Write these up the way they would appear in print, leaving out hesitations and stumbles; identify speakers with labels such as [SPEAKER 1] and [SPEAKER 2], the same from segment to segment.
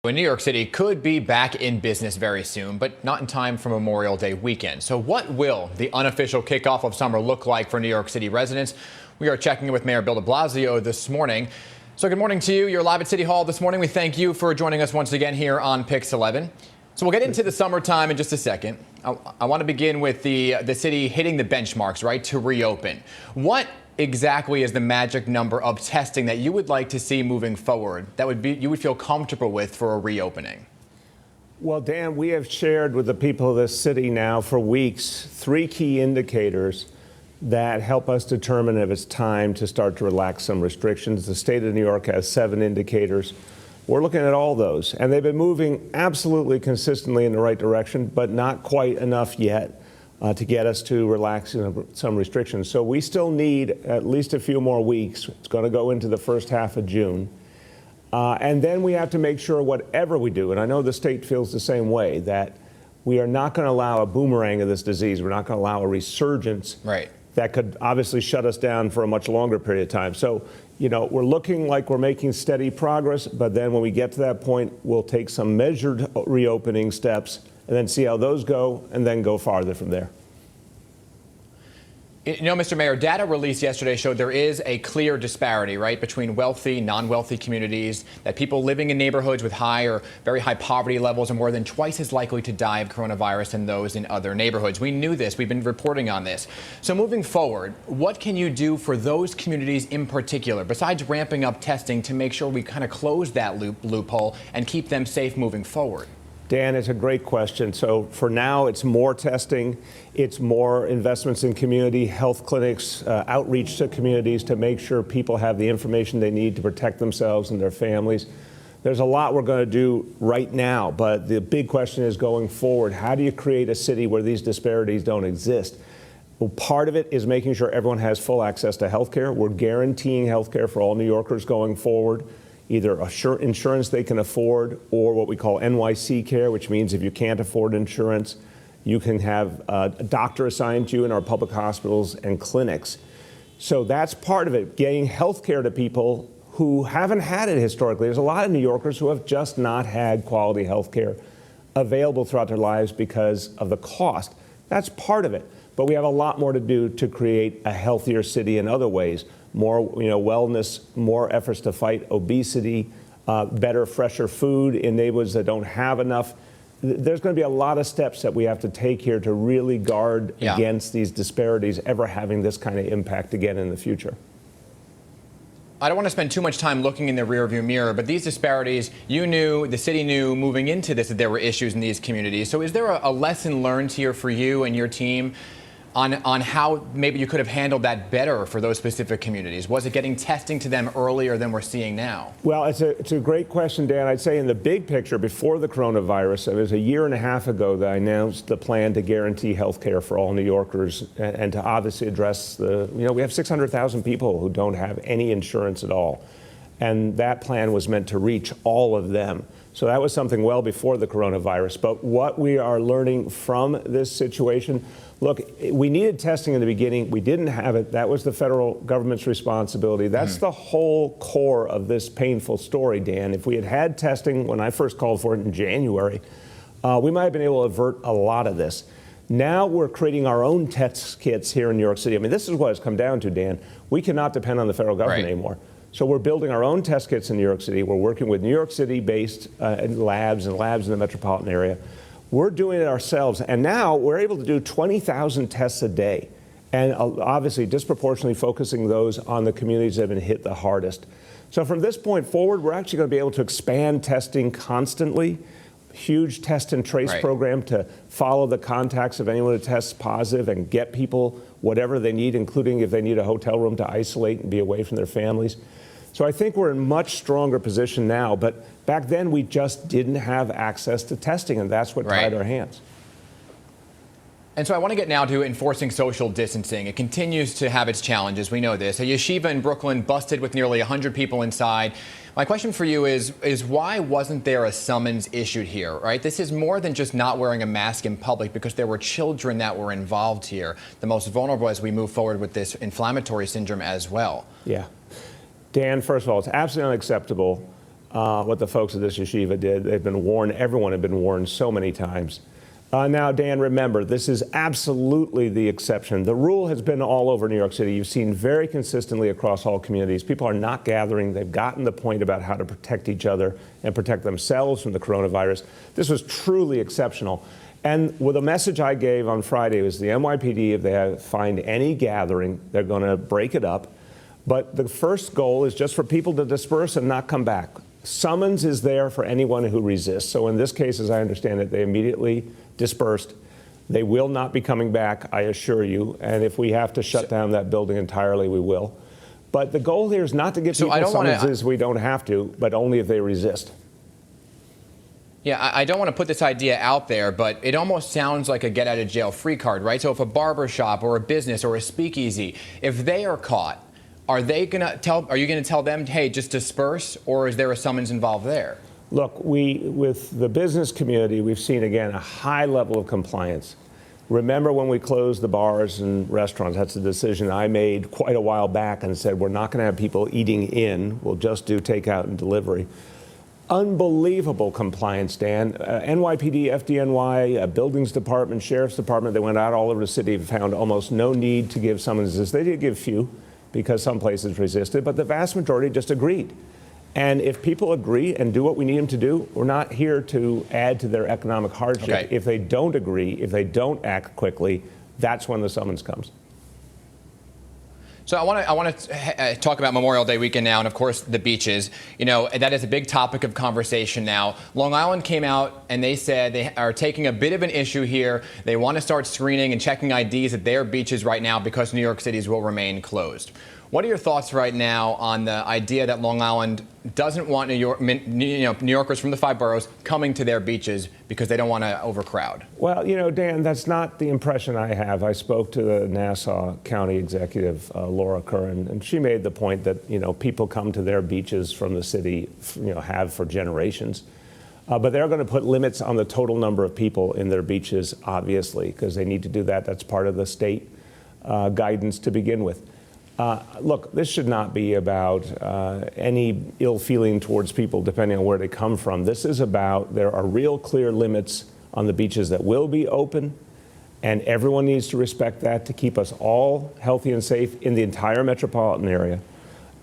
[SPEAKER 1] New York City could be back in business very soon, but not in time for Memorial Day weekend. So what will the unofficial kickoff of summer look like for New York City residents? We are checking in with Mayor Bill de Blasio this morning. So good morning to you. You're live at City Hall this morning. We thank you for joining us once again here on Pix 11. So we'll get into the summertime in just a second. I want to begin with the city hitting the benchmarks, right, to reopen. What exactly is the magic number of testing that you would like to see moving forward that you would feel comfortable with for a reopening?
[SPEAKER 2] Well, Dan, we have shared with the people of this city now for weeks 3 key indicators that help us determine if it's time to start to relax some restrictions. The state of New York has 7 indicators. We're looking at all those, and they've been moving absolutely consistently in the right direction, but not quite enough yet to get us to relax some restrictions. So we still need at least a few more weeks. It's going to go into the first half of June. And then we have to make sure whatever we do, and I know the state feels the same way, that we are not going to allow a boomerang of this disease. We're not going to allow a resurgence that could obviously shut us down for a much longer period of time. So, you know, we're looking like we're making steady progress, but then when we get to that point, we'll take some measured reopening steps and then see how those go, and then go farther from there.
[SPEAKER 1] You know, Mr. Mayor, data released yesterday showed there is a clear disparity, right, between wealthy, non-wealthy communities, that people living in neighborhoods with high or very high poverty levels are more than twice as likely to die of coronavirus than those in other neighborhoods. We knew this. We've been reporting on this. So moving forward, what can you do for those communities in particular, besides ramping up testing, to make sure we kind of close that loophole and keep them safe moving forward?
[SPEAKER 2] Dan, it's a great question. So for now, it's more testing. It's more investments in community health clinics, outreach to communities to make sure people have the information they need to protect themselves and their families. There's a lot we're going to do right now, but the big question is going forward. How do you create a city where these disparities don't exist? Well, part of it is making sure everyone has full access to health care. We're guaranteeing health care for all New Yorkers going forward. Either insurance they can afford, or what we call NYC care, which means if you can't afford insurance, you can have a doctor assigned to you in our public hospitals and clinics. So that's part of it, getting health care to people who haven't had it historically. There's a lot of New Yorkers who have just not had quality health care available throughout their lives because of the cost. That's part of it. But we have a lot more to do to create a healthier city in other ways. More, wellness, more efforts to fight obesity, better, fresher food in neighborhoods that don't have enough. There's going to be a lot of steps that we have to take here to really guard against these disparities ever having this kind of impact again in the future.
[SPEAKER 1] I don't want to spend too much time looking in the rearview mirror, but these disparities, you knew, the city knew moving into this that there were issues in these communities. So is there a lesson learned here for you and your team on how maybe you could have handled that better for those specific communities? Was it getting testing to them earlier than we're seeing now?
[SPEAKER 2] Well, it's a great question, Dan. I'd say in the big picture, before the coronavirus, it was a year and a half ago that I announced the plan to guarantee health care for all New Yorkers and to obviously address we have 600,000 people who don't have any insurance at all. And that plan was meant to reach all of them. So that was something well before the coronavirus. But what we are learning from this situation, look, we needed testing in the beginning. We didn't have it. That was the federal government's responsibility. That's the whole core of this painful story, Dan. If we had had testing when I first called for it in January, we might have been able to avert a lot of this. Now we're creating our own test kits here in New York City. I mean, this is what it's come down to, Dan. We cannot depend on the federal government anymore. So we're building our own test kits in New York City. We're working with New York City-based labs in the metropolitan area. We're doing it ourselves. And now we're able to do 20,000 tests a day. And obviously disproportionately focusing those on the communities that have been hit the hardest. So from this point forward, we're actually going to be able to expand testing constantly. Huge test and trace program to follow the contacts of anyone who tests positive and get people whatever they need, including if they need a hotel room to isolate and be away from their families. So I think we're in a much stronger position now, but back then we just didn't have access to testing, and that's what tied our hands.
[SPEAKER 1] And so I want to get now to enforcing social distancing. It continues to have its challenges. We know this. A yeshiva in Brooklyn busted with nearly 100 people inside. My question for you is why wasn't there a summons issued here, right? This is more than just not wearing a mask in public, because there were children that were involved here, the most vulnerable as we move forward with this inflammatory syndrome as well.
[SPEAKER 2] Yeah. Dan, first of all, it's absolutely unacceptable what the folks at this yeshiva did. They've been warned. Everyone had been warned so many times. Now, Dan, remember, this is absolutely the exception. The rule has been all over New York City. You've seen very consistently across all communities. People are not gathering. They've gotten the point about how to protect each other and protect themselves from the coronavirus. This was truly exceptional. And with a message I gave on Friday was the NYPD, if they find any gathering, they're going to break it up. But the first goal is just for people to disperse and not come back. Summons is there for anyone who resists. So in this case, as I understand it, they immediately dispersed. They will not be coming back, I assure you. And if we have to shut down that building entirely, we will. But the goal here is not to give people summonses we don't have to, but only if they resist.
[SPEAKER 1] Yeah, I don't want to put this idea out there, but it almost sounds like a get-out-of-jail-free card, right? So if a barber shop or a business or a speakeasy, if they are caught, are you going to tell them, hey, just disperse, or is there a summons involved there?
[SPEAKER 2] Look, with the business community, we've seen, again, a high level of compliance. Remember when we closed the bars and restaurants? That's a decision I made quite a while back and said, we're not going to have people eating in. We'll just do takeout and delivery. Unbelievable compliance, Dan. NYPD, FDNY, Buildings Department, Sheriff's Department, they went out all over the city and found almost no need to give summonses. They did give few because some places resisted, but the vast majority just agreed. And if people agree and do what we need them to do, we're not here to add to their economic hardship.
[SPEAKER 1] Okay.
[SPEAKER 2] If they don't agree, if they don't act quickly, that's when the summons comes.
[SPEAKER 1] So I want to talk about Memorial Day weekend now, and of course the beaches. You know, that is a big topic of conversation now. Long Island came out and they said they are taking a bit of an issue here. They want to start screening and checking IDs at their beaches right now because New York City's will remain closed. What are your thoughts right now on the idea that Long Island doesn't want New Yorkers from the 5 boroughs coming to their beaches because they don't want to overcrowd?
[SPEAKER 2] Well, you know, Dan, that's not the impression I have. I spoke to the Nassau County executive, Laura Curran, and she made the point that, you know, people come to their beaches from the city, you know, have for generations. But they're going to put limits on the total number of people in their beaches, obviously, because they need to do that. That's part of the state guidance to begin with. Look, this should not be about any ill feeling towards people depending on where they come from. This is about there are real clear limits on the beaches that will be open, and everyone needs to respect that to keep us all healthy and safe in the entire metropolitan area.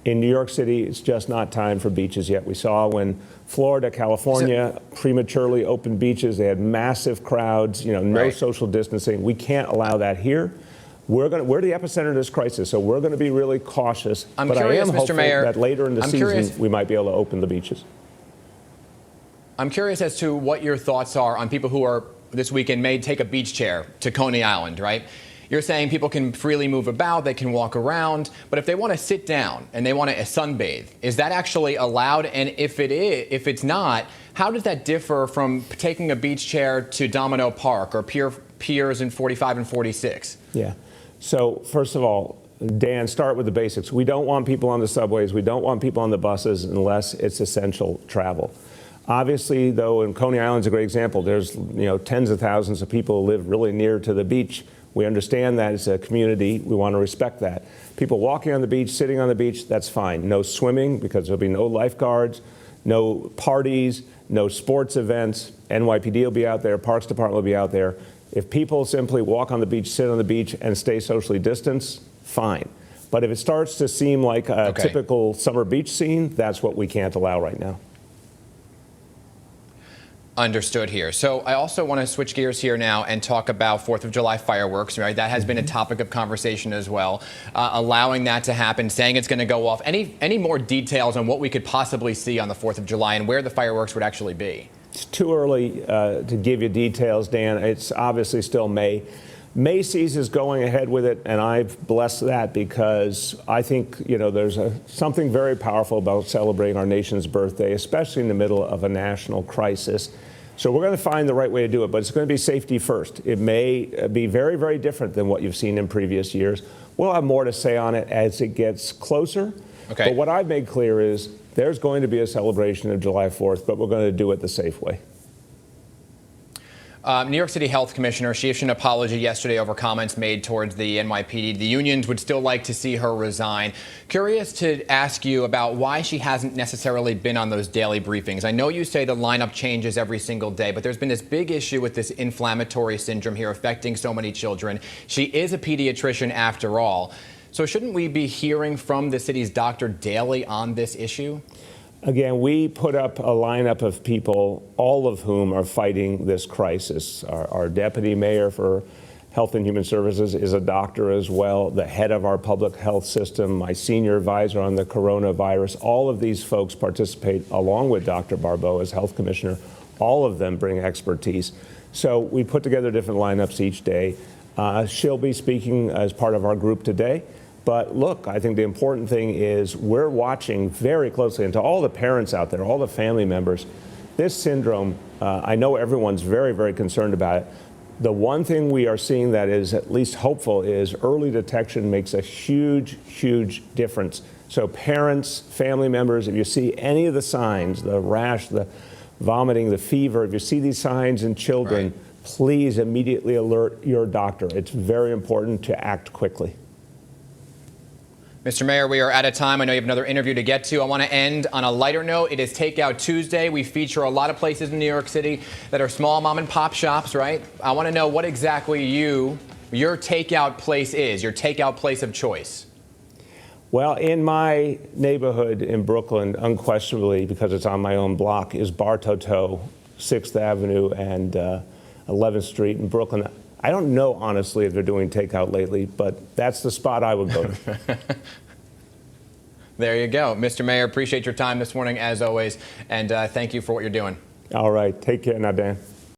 [SPEAKER 2] In New York City, it's just not time for beaches yet. We saw when Florida, California prematurely opened beaches, they had massive crowds, you know, no social distancing. We can't allow that here. We're the epicenter of this crisis, so we're going to be really cautious. But I am hopeful that later in the season we might be able to open the beaches.
[SPEAKER 1] I'm curious as to what your thoughts are on people who are this weekend may take a beach chair to Coney Island, right? You're saying people can freely move about, they can walk around, but if they want to sit down and they want to sunbathe, is that actually allowed? And if it's not, how does that differ from taking a beach chair to Domino Park or piers in 45 and 46?
[SPEAKER 2] Yeah. So first of all, Dan, start with the basics. We don't want people on the subways. We don't want people on the buses unless it's essential travel. Obviously, though, and Coney Island's a great example. There's, you know, tens of thousands of people who live really near to the beach. We understand that it's a community. We want to respect that. People walking on the beach, sitting on the beach, that's fine. No swimming because there'll be no lifeguards, no parties, no sports events. NYPD will be out there. Parks Department will be out there. If people simply walk on the beach, sit on the beach, and stay socially distanced, fine. But if it starts to seem like a typical summer beach scene, that's what we can't allow right now.
[SPEAKER 1] Understood here. So I also want to switch gears here now and talk about 4th of July fireworks, right? That has been a topic of conversation as well. Allowing that to happen, saying it's going to go off. Any more details on what we could possibly see on the 4th of July and where the fireworks would actually be?
[SPEAKER 2] It's too early to give you details, Dan. It's obviously still May. Macy's is going ahead with it, and I've blessed that because I think, you know, there's something very powerful about celebrating our nation's birthday, especially in the middle of a national crisis. So we're going to find the right way to do it, but it's going to be safety first. It may be very, very different than what you've seen in previous years. We'll have more to say on it as it gets closer. Okay. But what I've made clear is there's going to be a celebration of July 4th, but we're going to do it the safe way.
[SPEAKER 1] New York City Health Commissioner, she issued an apology yesterday over comments made towards the NYPD. The unions would still like to see her resign. Curious to ask you about why she hasn't necessarily been on those daily briefings. I know you say the lineup changes every single day, but there's been this big issue with this inflammatory syndrome here affecting so many children. She is a pediatrician after all. So shouldn't we be hearing from the city's doctor daily on this issue?
[SPEAKER 2] Again, we put up a lineup of people, all of whom are fighting this crisis. Our deputy mayor for Health and Human Services is a doctor as well, the head of our public health system, my senior advisor on the coronavirus. All of these folks participate along with Dr. Barbeau as health commissioner. All of them bring expertise. So we put together different lineups each day. She'll be speaking as part of our group today. But look, I think the important thing is we're watching very closely, and to all the parents out there, all the family members, this syndrome, I know everyone's very, very concerned about it. The one thing we are seeing that is at least hopeful is early detection makes a huge, huge difference. So parents, family members, if you see any of the signs, the rash, the vomiting, the fever, if you see these signs in children, please immediately alert your doctor. It's very important to act quickly.
[SPEAKER 1] Mr. Mayor, we are out of time. I know you have another interview to get to. I want to end on a lighter note. It is Takeout Tuesday. We feature a lot of places in New York City that are small mom and pop shops, right? I want to know what exactly your takeout place is, your takeout place of choice.
[SPEAKER 2] Well, in my neighborhood in Brooklyn, unquestionably, because it's on my own block, is Bar Toto, 6th Avenue and 11th Street in Brooklyn. I don't know, honestly, if they're doing takeout lately, but that's the spot I would go to.
[SPEAKER 1] There you go. Mr. Mayor, appreciate your time this morning, as always, and thank you for what you're doing.
[SPEAKER 2] All right. Take care now, Dan.